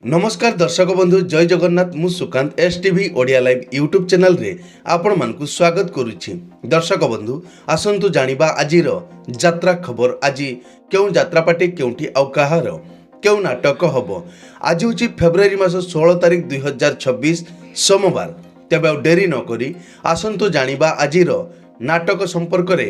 नमस्कार दर्शक बंधु जय जगन्नाथ मु Sukant S TV Odia live YouTube channel रे आपण मानकु स्वागत करुछि। दर्शक बंधु आसंतु जानिबा आजिर यात्रा खबर। आज केउ यात्रा पार्टी केउठी आउ कहार केउ नाटक हबो। आज होछि फेब्रुआरी मास 16 तारिख 2026 सोमवार। तेबे डेरी न करी आसंतु जानिबा आजिर नाटक संपर्क रे।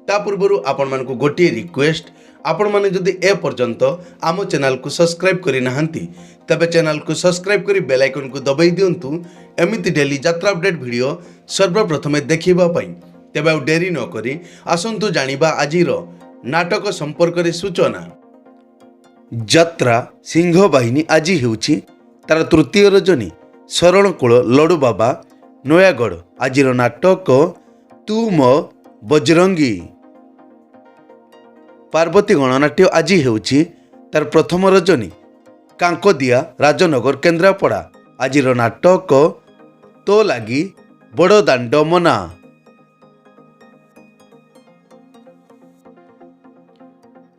ता पूर्व आपण मानकु गोटे रिक्वेस्ट, आपण माने जदि ए पर्यंत आम चैनल को सब्सक्राइब करि नाहंती तबे चैनल को सब्सक्राइब करी बेल आइकन को दबाई दियंतु एमिति डेली यात्रा अपडेट वीडियो सर्वप्रथमे देखिबा पई। तेबे आ डेरी न करी आसंतु जानिबा आजिर नाटक संपर्क रे सूचना। यात्रा सिंह बाहिनी आज हेउछि तार तृतीय रजनी शरणकूल लडू बाबा नयागढ़। आजिर नाटक तू मो बजरंगी। पार्वती गणनाट्य आज हेउछि तार प्रथम रजनी कांकोदिया राजनगर केन्द्रापड़ा। आजिर नाटक तो लागी बड़ दांड मना।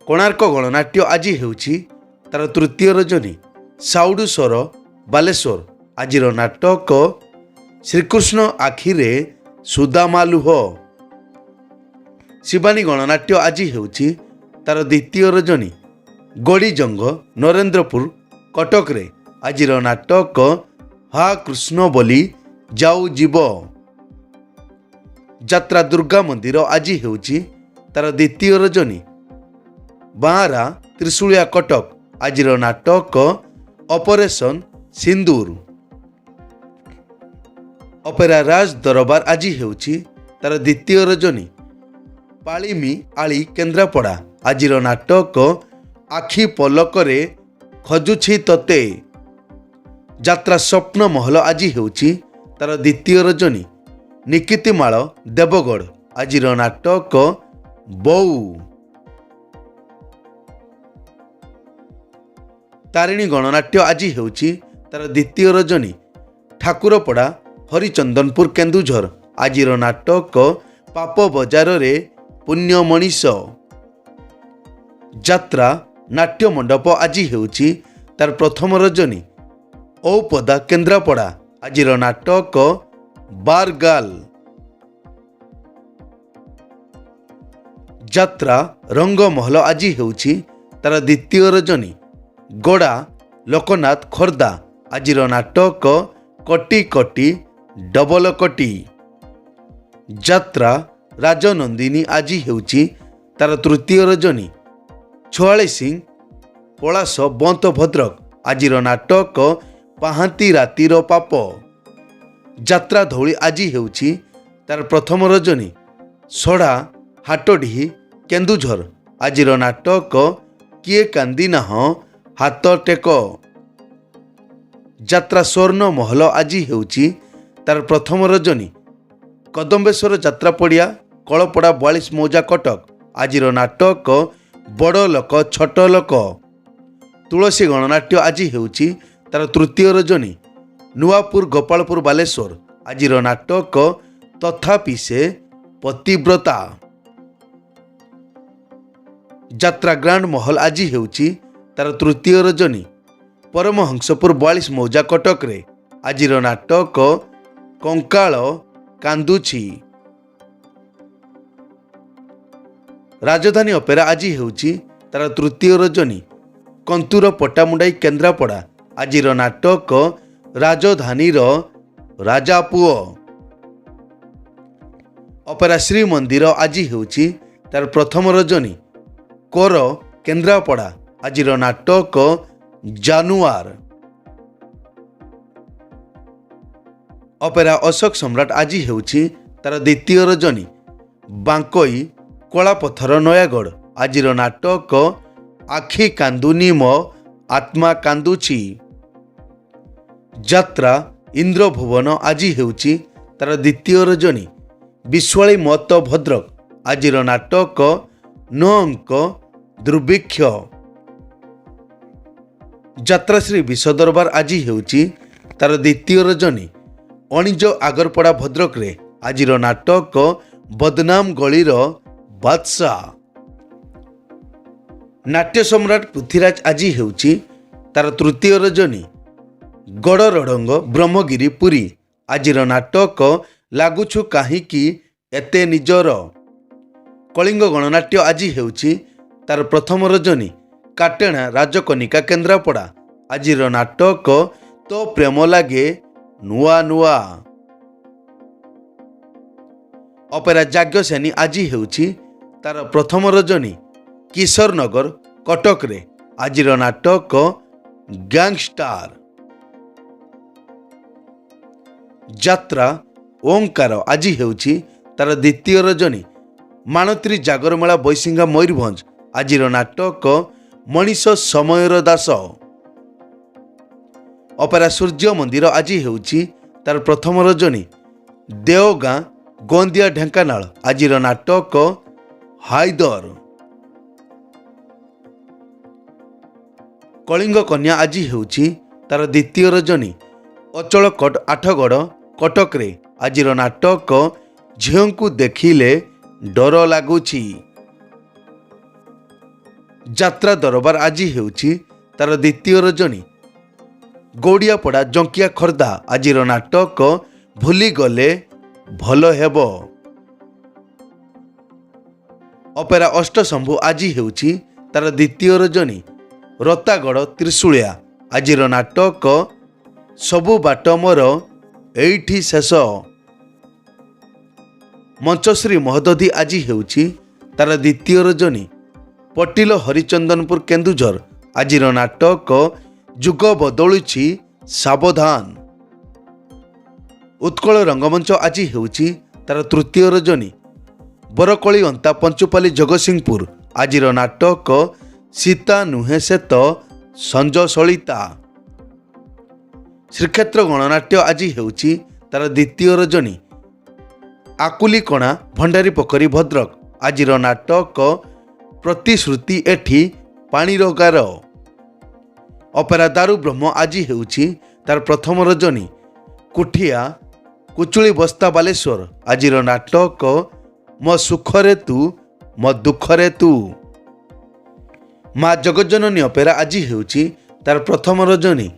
कोणार्क गणनाट्य आज हेउछि तार तृतीय रजनी साउडू स्वर बालेश्वर। आजिर नाटक श्रीकृष्ण आखिरे सुदामालुह। शिवानी गणनाट्य आज हेउछि तार द्वितीय रजनी गड़ीजंग नरेंद्रपुर कटक रे। आजिर नाटक हा कृष्ण बोली जाऊ जीव। यात्रा दुर्गा मंदिर आज हेउछि तार द्वितीय रजनी बारा त्रिशूलिया कटक। आजिर नाटक ऑपरेशन सिंदूर। ऑपेरा राज दरबार आज हेउछि तार द्वितीय रजनी पालिमी आली केन्द्रापड़ा। आजिर नाटक आखि पलकरे खजुछि तते। यात्रा स्वप्न महल आज हेउछि तार द्वितीय रजनी निकितिमाल देवगढ़। आजिर नाटक बऊ। तारिणी गणनाट्य आज हेउछि तार द्वितीय रजनी ठाकुरपड़ा हरिचंदनपुर केन्दुझर। आजिर नाटक पाप बजार रे पुण्य मनीष। यात्रा नाट्य मंडप आज हेउछि तार प्रथम रजनी औपदा केन्द्रापड़ा। आजिर नाटक बारगाल। यात्रा रंगमहल आज हेउछि तार द्वितीय रजनी गोड़ा लोकनाथ खोर्धा। आजिर नाटक कटी कटी डबल कटी। यात्रा राजनंदिनी आज हेउछि तार तृतीय रजनी 46 पलाश बंत भद्रक। आजिर नाटक पाहांती रातिर पाप। यात्रा धौली आज हेउछि तार प्रथम रजनी सड़ा हाटडीही केन्दुझर। आजिर नाटक किए कांदी नाह हाथ टेक। यात्रा स्वर्ण महल आज हेउछि तार प्रथम रजनी कदम्बेश्वर यात्रा पड़िया कलपड़ा 42 मौजा कटक। आजिर नाटक बड़ लोक छोट लोक। तुलसी गणनाट्य आज हेउछि तार तृतीय रजनी नुआपुर गोपालपुर बालेश्वर। आजिर नाटक तथापि से पतिव्रता। यात्रा ग्रांड महल आज हेउछि तार तृतीय रजनी परमहंसपुर 42 मौजा कटक रे। आजिर नाटक कंकाल कांदुछि। राजधानी अपेरा आज हेउछि तार तृतीय रजनी कंतुर पटामुंडाई केन्द्रापड़ा। आजिर नाटक राजधानी राजा पुओ। अपेरा श्री मंदिर आज हेउछि तार प्रथम रजनी कोर केन्द्रापड़ा। आजिर नाटक जानुआर। अपेरा अशोक सम्राट आज हेउछि तार द्वितीय रजनी बांकई कलापथर नयागढ़। आजिर नाटक आखि कांदुनी मो आत्मा कांदुछि। यात्रा इंद्रभुवन आज हेउछि तार द्वितीय रजनी विश्वाली मत भद्रक। आजिर नाटक न अंक दुर्भिक्ष। यात्रा श्री विश्वदरबार आज हेउछि तार द्वितीय रजनी अणिज आगरपड़ा भद्रक रे। आजिर नाटक बदनाम गलीर बादशाह। नाट्य सम्राट पृथ्वीराज आज हेउछि तार तृतीय रजनी ଗଡ଼ରଡ଼ଙ୍ଗ ବ୍ରହ୍ମଗିରି ପୁରୀ ଆଜିର ନାଟକ ଲାଗୁଛୁ କାହିଁକି ଏତେ ନିଜର। କଳିଙ୍ଗ ଗଣନାଟ୍ୟ ଆଜି ହେଉଛି ତାର ପ୍ରଥମ ରଜନୀ କାଟେଣା ରାଜକନିକା କେନ୍ଦ୍ରାପଡ଼ା ଆଜିର ନାଟକ ତୋ ପ୍ରେମ ଲାଗେ ନୂଆ ନୂଆ। ଅପେରା ଯାଜ୍ଞସେନୀ ଆଜି ହେଉଛି ତାର ପ୍ରଥମ ରଜନୀ କିଶୋରନଗର କଟକରେ ଆଜିର ନାଟକ ଗ୍ୟାଙ୍ଗଷ୍ଟାର। ଯାତ୍ରା ଓଁକାର ଆଜି ହେଉଛି ତାର ଦ୍ୱିତୀୟ ରଜନୀ ମାଣତ୍ରୀ ଜାଗରମେଳା ବୈଶିଙ୍ଗା ମୟୂରଭଞ୍ଜ ଆଜିର ନାଟକ ମଣିଷ ସମୟର ଦାସ। ଅପେରା ସୂର୍ଯ୍ୟ ମନ୍ଦିର ଆଜି ହେଉଛି ତାର ପ୍ରଥମ ରଜନୀ ଦେଓଗାଁ ଗୋନ୍ଦିଆ ଢେଙ୍କାନାଳ ଆଜିର ନାଟକ ହାଇଦର। କଳିଙ୍ଗ କନ୍ୟା ଆଜି ହେଉଛି ତାର ଦ୍ୱିତୀୟ ରଜନୀ ଅଚଳକୋଟ ଆଠଗଡ଼ କଟକରେ ଆଜିର ନାଟକ ଝିଅଙ୍କୁ ଦେଖିଲେ ଡର ଲାଗୁଛି। ଯାତ୍ରା ଦରବାର ଆଜି ହେଉଛି ତାର ଦ୍ୱିତୀୟ ରଜନୀ ଗୌଡ଼ିଆପଡ଼ା ଜଙ୍କିଆ ଖୋର୍ଦ୍ଧା ଆଜିର ନାଟକ ଭୁଲିଗଲେ ଭଲ ହେବ। ଅପେରା ଅଷ୍ଟଶମ୍ଭୁ ଆଜି ହେଉଛି ତାର ଦ୍ୱିତୀୟ ରଜନୀ ରତାଗଡ଼ ତ୍ରିଶୂଳିଆ ଆଜିର ନାଟକ ସବୁ ବାଟ ମୋର ଏଇଠି ଶେଷ। ମଞ୍ଚଶ୍ରୀ ମହୋଦଧି ଆଜି ହେଉଛି ତାର ଦ୍ୱିତୀୟ ରଜନୀ ପଟିଲ ହରିଚନ୍ଦନପୁର କେନ୍ଦୁଝର ଆଜିର ନାଟକ ଯୁଗ ବଦଳୁଛି ସାବଧାନ। ଉତ୍କଳ ରଙ୍ଗମଞ୍ଚ ଆଜି ହେଉଛି ତାର ତୃତୀୟ ରଜନୀ ବରକଳି ଅନ୍ତା ପଞ୍ଚୁପାଲି ଜଗତସିଂହପୁର ଆଜିର ନାଟକ ସୀତା ନୁହେଁ ସେ ତ ସଞ୍ଜ ସଳିତା। ଶ୍ରୀକ୍ଷେତ୍ର ଗଣନାଟ୍ୟ ଆଜି ହେଉଛି ତାର ଦ୍ୱିତୀୟ ରଜନୀ ଆକୁଲିକଣା ଭଣ୍ଡାରୀ ପୋଖରୀ ଭଦ୍ରକ ଆଜିର ନାଟକ ପ୍ରତିଶ୍ରୁତି ଏଠି ପାଣିର ଗାର। ଅପେରା ଦାରୁ ବ୍ରହ୍ମ ଆଜି ହେଉଛି ତାର ପ୍ରଥମ ରଜନୀ କୁଠିଆ କୁଚୁଳି ବସ୍ତା ବାଲେଶ୍ୱର ଆଜିର ନାଟକ ମୋ ସୁଖରେ ତୁ ମୋ ଦୁଃଖରେ ତୁ। ମା ଜଗଜ୍ଜନନୀ ଅପେରା ଆଜି ହେଉଛି ତାର ପ୍ରଥମ ରଜନୀ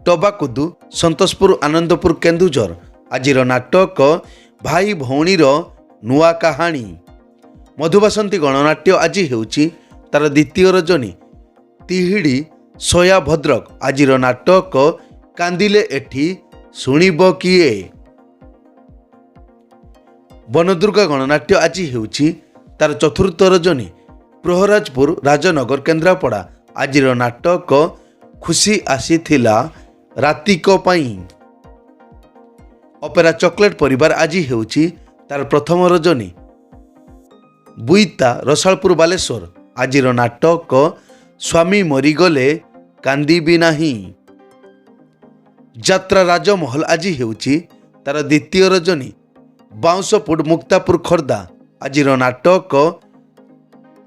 ଟବାକୁଦୁ ସନ୍ତୋଷପୁର ଆନନ୍ଦପୁର କେନ୍ଦୁଝର ଆଜିର ନାଟକ ଭାଇ ଭଉଣୀର ନୂଆ କାହାଣୀ। ମଧୁବାସନ୍ତୀ ଗଣନାଟ୍ୟ ଆଜି ହେଉଛି ତାର ଦ୍ୱିତୀୟ ରଜନୀ ତିହିଡ଼ି ସୋୟା ଭଦ୍ରକ ଆଜିର ନାଟକ କାନ୍ଦିଲେ ଏଠି ଶୁଣିବ କିଏ। ବନଦୁର୍ଗା ଗଣନାଟ୍ୟ ଆଜି ହେଉଛି ତାର ଚତୁର୍ଥ ରଜନୀ ପ୍ରହରାଜପୁର ରାଜନଗର କେନ୍ଦ୍ରାପଡ଼ା ଆଜିର ନାଟକ ଖୁସି ଆସିଥିଲା ରାତିକ ପାଇଁ। ଅପେରା ଚକୋଲେଟ ପରିବାର ଆଜି ହେଉଛି ତାର ପ୍ରଥମ ରଜନୀ ବୁଇତା ରସାଳପୁର ବାଲେଶ୍ୱର ଆଜିର ନାଟକ ସ୍ୱାମୀ ମରିଗଲେ କାନ୍ଦିବି ନାହିଁ। ଯାତ୍ରା ରାଜମହଲ ଆଜି ହେଉଛି ତାର ଦ୍ୱିତୀୟ ରଜନୀ ବାଉଁଶପୁର ମୁକ୍ତାପୁର ଖୋର୍ଦ୍ଧା ଆଜିର ନାଟକ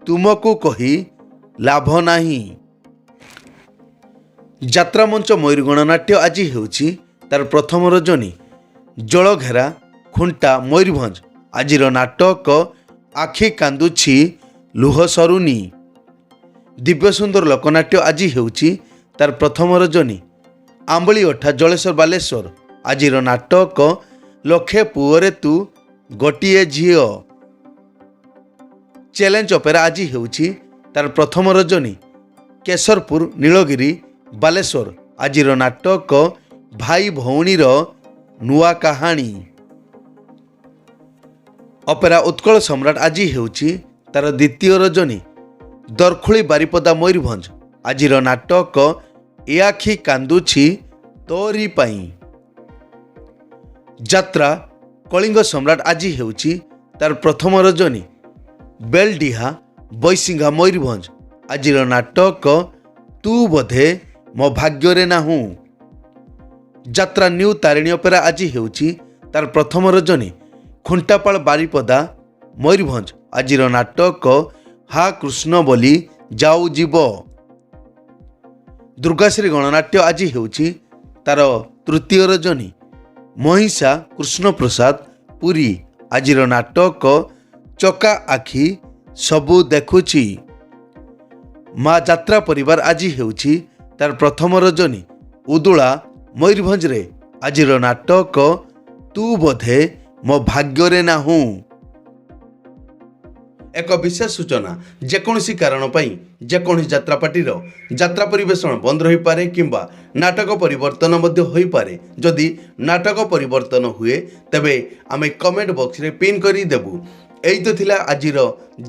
ତୁମକୁ କହି ଲାଭ ନାହିଁ। ଯାତ୍ରା ମଞ୍ଚ ମୟୂର ଗଣନାଟ୍ୟ ଆଜି ହେଉଛି ତାର ପ୍ରଥମ ରଜନୀ ଜଳଘେରା ଖୁଣ୍ଟା ମୟୂରଭଞ୍ଜ ଆଜିର ନାଟକ ଆଖି କାନ୍ଦୁଛି ଲୁହ ସରୁନି। ଦିବ୍ୟସୁନ୍ଦର ଲୋକନାଟ୍ୟ ଆଜି ହେଉଛି ତାର ପ୍ରଥମ ରଜନୀ ଆମ୍ବଳିଅଠା ଜଳେଶ୍ୱର ବାଲେଶ୍ୱର ଆଜିର ନାଟକ ଲକ୍ଷେ ପୁଅରେ ତୁ ଗୋଟିଏ ଝିଅ। ଚ୍ୟାଲେଞ୍ଜ ଅପେରା ଆଜି ହେଉଛି ତାର ପ୍ରଥମ ରଜନୀ କେଶରପୁର ନୀଳଗିରି ବାଲେଶ୍ୱର ଆଜିର ନାଟକ ଭାଇ ଭଉଣୀର ନୂଆ କାହାଣୀ। ଅପେରା ଉତ୍କଳ ସମ୍ରାଟ ଆଜି ହେଉଛି ତାର ଦ୍ୱିତୀୟ ରଜନୀ ଦରଖୁଳି ବାରିପଦା ମୟୂରଭଞ୍ଜ ଆଜିର ନାଟକ ଏ ଆଖି କାନ୍ଦୁଛି ତୋରି ପାଇଁ। ଯାତ୍ରା କଳିଙ୍ଗ ସମ୍ରାଟ ଆଜି ହେଉଛି ତାର ପ୍ରଥମ ରଜନୀ ବେଲଡିହା ବୈଶିଙ୍ଗା ମୟୂରଭଞ୍ଜ ଆଜିର ନାଟକ ତୁ ବୋଧେ ମୋ ଭାଗ୍ୟରେ ନାହୁଁ। ଯାତ୍ରା ନ୍ୟୁ ତାରିଣୀ ଅପେରା ଆଜି ହେଉଛି ତାର ପ୍ରଥମ ରଜନୀ ଖୁଣ୍ଟାପାଳ ବାରିପଦା ମୟୂରଭଞ୍ଜ ଆଜିର ନାଟକ ହା କୃଷ୍ଣ ବୋଲି ଯାଉ ଯିବ। ଦୁର୍ଗାଶ୍ରୀ ଗଣନାଟ୍ୟ ଆଜି ହେଉଛି ତାର ତୃତୀୟ ରଜନୀ ମହିଷା କୃଷ୍ଣପ୍ରସାଦ ପୁରୀ ଆଜିର ନାଟକ ଚକା ଆଖି ସବୁ ଦେଖୁଛି। ମା ଯାତ୍ରା ପରିବାର ଆଜି ହେଉଛି ତାର ପ୍ରଥମ ରଜନୀ ଉଦୁଳା ମୟୂରଭଞ୍ଜରେ ଆଜିର ନାଟକ ତୁ ବୋଧେ ମୋ ଭାଗ୍ୟରେ ନାହୁଁ। ଏକ ବିଶେଷ ସୂଚନା, ଯେକୌଣସି କାରଣ ପାଇଁ ଯେକୌଣସି ଯାତ୍ରାପାର୍ଟିର ଯାତ୍ରା ପରିବେଷଣ ବନ୍ଦ ରହିପାରେ କିମ୍ବା ନାଟକ ପରିବର୍ତ୍ତନ ମଧ୍ୟ ହୋଇପାରେ। ଯଦି ନାଟକ ପରିବର୍ତ୍ତନ ହୁଏ ତେବେ ଆମେ କମେଣ୍ଟ ବକ୍ସରେ ପିନ୍ କରି ଦେବୁ। ଏଇ ତ ଥିଲା ଆଜିର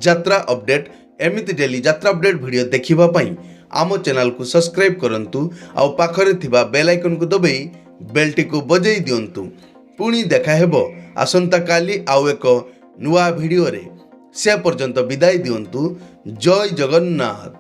ଯାତ୍ରା ଅପଡେଟ୍। ଏମିତି ଡେଲି ଯାତ୍ରା ଅପଡେଟ୍ ଭିଡ଼ିଓ ଦେଖିବା ପାଇଁ ଆମ ଚ୍ୟାନେଲକୁ ସବସ୍କ୍ରାଇବ୍ କରନ୍ତୁ ଆଉ ପାଖରେ ଥିବା ବେଲ୍ ଆଇକନ୍କୁ ଦବାଇ ବେଲ୍ଟିକୁ ବଜାଇ ଦିଅନ୍ତୁ। ପୁଣି ଦେଖା ହେବ ଆସନ୍ତାକାଲି ଆଉ ଏକ ନୂଆ ଭିଡ଼ିଓରେ। ସେ ପର୍ଯ୍ୟନ୍ତ ବିଦାୟ ଦିଅନ୍ତୁ। ଜୟ ଜଗନ୍ନାଥ।